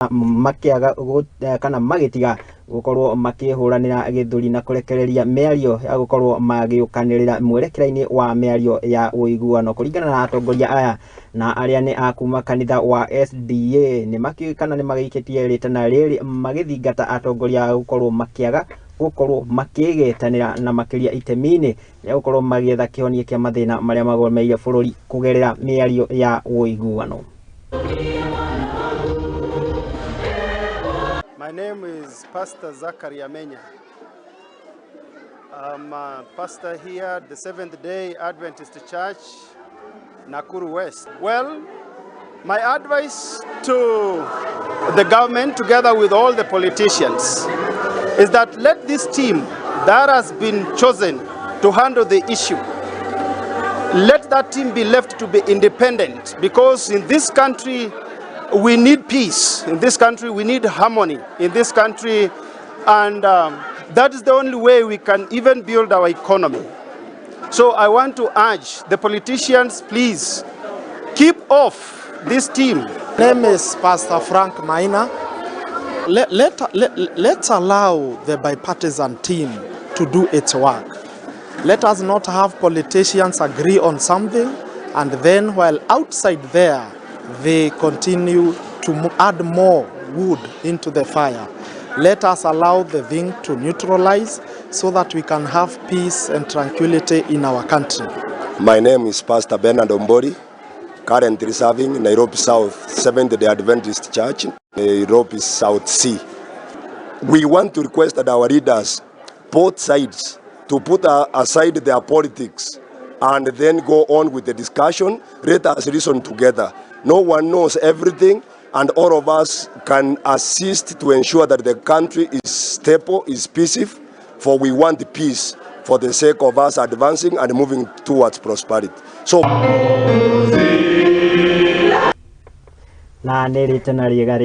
makiaga kana magitiga gukorwo makihuranira githuri na kurekereria miario ya gukorwo magiukanirira mwerekeraini wa miario ya uiguano kuringana na atongoria aya na aria ni akuma kanitha wa SDA ni makikana ni magiiketie ritana riri magithingata atongoria gukorwo makiaga gukorwo makigetanira na makiria itemini ya gukorwo magietha kihoni kia mathina maria magomeire bururi kugerera miario ya uiguano. My name is Pastor Zachary. I'm a pastor here at the Seventh-day Adventist Church, Nakuru West. Well, my advice to the government, together with all the politicians, is that let this team that has been chosen to handle the issue, let that team be left to be independent, because in this country, we need peace. In this country, we need harmony. In this country, and that is the only way we can even build our economy. So I want to urge the politicians, please, keep off this team. My name is Pastor Frank Maina. Let's allow the bipartisan team to do its work. Let us not have politicians agree on something, and then while outside there, they continue to add more wood into the fire. Let us allow the thing to neutralize so that we can have peace and tranquility in our country. My name is Pastor Bernard Ombori, currently serving Nairobi South Seventh-day Adventist Church, Nairobi South C. We want to request that our leaders, both sides, to put aside their politics and then go on with the discussion. Let us reason together. No one knows everything, and all of us can assist to ensure that the country is stable, is peaceful, for we want peace for the sake of us advancing and moving towards prosperity. So